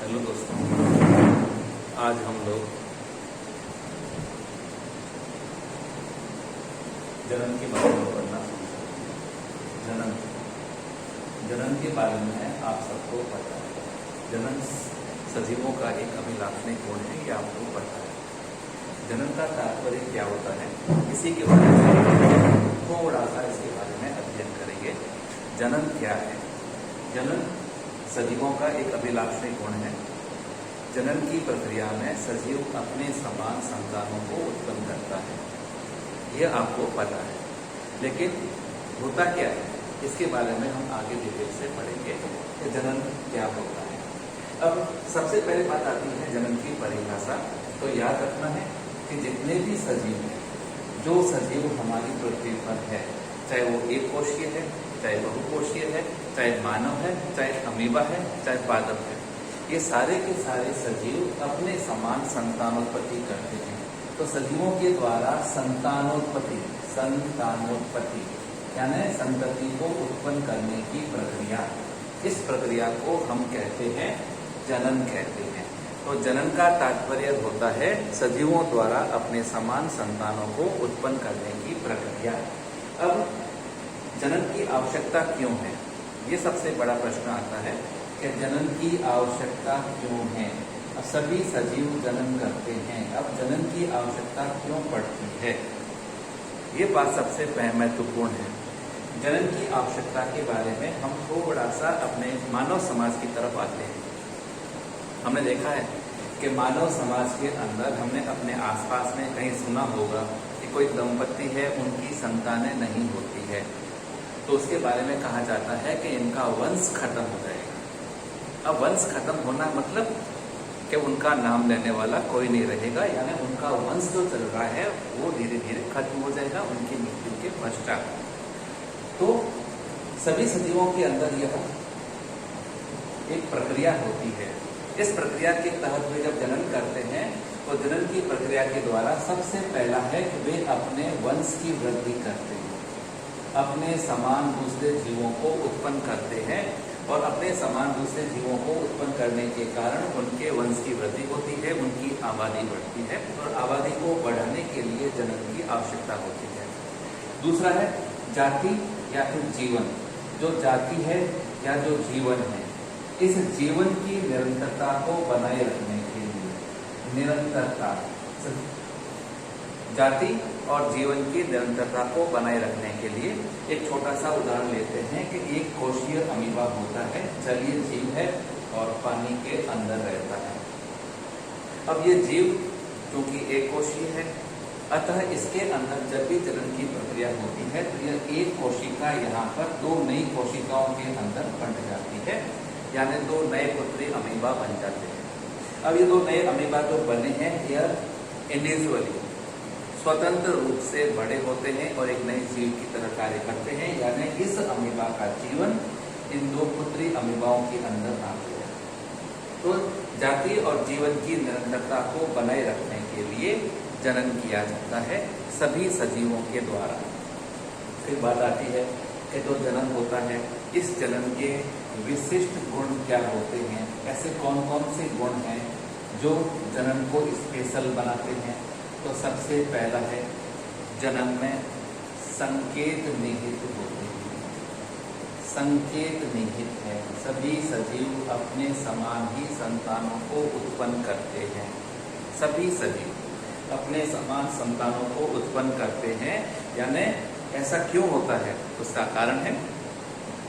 Hello दोस्तों, आज हम लोग जन्म के बारे में पढ़ना जन्म जन्म के बारे में आप सबको पता है। जन्म सजीवों का एक अभिलाषणीय गुण है, ये आपको पता है। जन्म का तात्पर्य क्या होता है, इसी के बारे में थोड़ा सा इसके बारे में अध्ययन करेंगे। जन्म क्या है? जन्म सजीवों का एक अभिलाषणीय गुण है। जन्म की प्रक्रिया में सजीव अपने समान संतानों को उत्पन्न करता है, यह आपको पता है। लेकिन होता क्या है, इसके बारे में हम आगे डिटेल से पढ़ेंगे कि जन्म क्या होता है। अब सबसे पहले बात आती है जन्म की परिभाषा। तो याद रखना है कि जितने भी सजीव हैं, जो सजीव हमारी पृथ्वी पर है, चाहे वो एक कोशीय है, चाहे बहुकोशीय है, चाहे मानव है, चाहे अमीबा है, चाहे पादप है, ये सारे के सारे सजीव अपने समान संतानोत्पत्ति करते हैं। तो सजीवों के द्वारा संतानोत्पत्ति यानी संतति को उत्पन्न करने की प्रक्रिया, इस प्रक्रिया को हम कहते हैं जनन कहते हैं। तो जनन का तात्पर्य होता है सजीवों द्वारा अपने समान संतानों को उत्पन्न करने की प्रक्रिया। अब जनन की आवश्यकता क्यों है, ये सबसे बड़ा प्रश्न आता है कि जनन की आवश्यकता क्यों है। अब सभी सजीव जन्म करते हैं, अब जनन की आवश्यकता क्यों पड़ती है, ये बात सबसे महत्वपूर्ण है। जनन की आवश्यकता के बारे में हम थोड़ा सा अपने मानव समाज की तरफ आते हैं। हमने देखा है कि मानव समाज के अंदर हमने अपने आसपास में कहीं सुना होगा कि कोई दंपत्ति है, उनकी संतानें नहीं होती है, तो उसके बारे में कहा जाता है कि इनका वंश खत्म हो जाएगा। अब वंश खत्म होना मतलब कि उनका नाम लेने वाला कोई नहीं रहेगा, यानी उनका वंश जो चल रहा है वो धीरे धीरे खत्म हो जाएगा उनकी मृत्यु के पश्चात। तो सभी सजीवों के अंदर यह एक प्रक्रिया होती है। इस प्रक्रिया के तहत वे जब जनन करते हैं तो जनन की प्रक्रिया के द्वारा सबसे पहला है कि वे अपने वंश की वृद्धि करते हैं, अपने समान दूसरे जीवों को उत्पन्न करते हैं, और अपने समान दूसरे जीवों को उत्पन्न करने के कारण उनके वंश की वृद्धि होती है, उनकी आबादी बढ़ती है, और आबादी को बढ़ाने के लिए जनन की आवश्यकता होती है। दूसरा है जाति या फिर जीवन। जो जाति है या जो जीवन है, इस जीवन की निरंतरता को बनाए रखने के लिए, निरंतरता, जाति और जीवन की निरंतरता को बनाए रखने के लिए एक छोटा सा उदाहरण लेते हैं कि एक कोशीय अमीबा होता है, जलीय जीव है और पानी के अंदर रहता है। अब ये जीव क्योंकि एक कोशीय है, अतः इसके अंदर जब भी जनन की प्रक्रिया होती है तो यह एक कोशिका यहाँ पर दो नई कोशिकाओं के अंदर बंट जाती है, यानी दो नए पुत्री अमीबा बन जाते हैं। अब ये दो नए अमीबा जो बने हैं, यह इंडिविजुअली स्वतंत्र रूप से बड़े होते हैं और एक नई जीव की तरह कार्य करते हैं, यानी इस अमीबा का जीवन इन दो पुत्री अमीबाओं के अंदर आते हैं। तो जाति और जीवन की निरंतरता को बनाए रखने के लिए जनन किया जाता है सभी सजीवों के द्वारा। फिर बात आती है कि जो जनन होता है, इस जनन के विशिष्ट गुण क्या होते हैं, ऐसे कौन कौन से गुण हैं जो जनन को स्पेशल बनाते हैं। तो सबसे पहला है जनन में संकेत निहित होते हैं। संकेत निहित है, सभी सजीव अपने समान ही संतानों को उत्पन्न करते हैं। सभी सजीव अपने समान संतानों को उत्पन्न करते हैं, यानी ऐसा क्यों होता है, उसका कारण है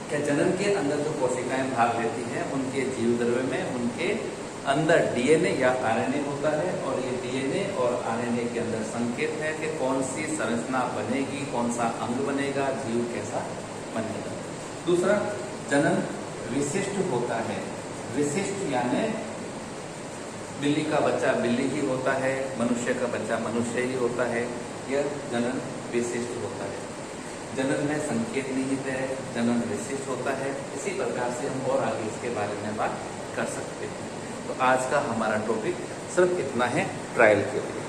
कि जनन के अंदर जो कोशिकाएं भाग लेती हैं, उनके जीव द्रव्य में उनके अंदर डीएनए या आरएनए होता है, और ये डीएनए और आरएनए के अंदर संकेत है कि कौन सी संरचना बनेगी, कौन सा अंग बनेगा, जीव कैसा बनेगा। दूसरा, जनन विशिष्ट होता है। विशिष्ट यानी बिल्ली का बच्चा बिल्ली ही होता है, मनुष्य का बच्चा मनुष्य ही होता है, यह जनन विशिष्ट होता है। जनन में संकेत निहित है, जनन विशिष्ट होता है। इसी प्रकार से हम और आगे इसके बारे में बात कर सकते हैं। तो आज का हमारा टॉपिक सिर्फ इतना है ट्रायल के लिए।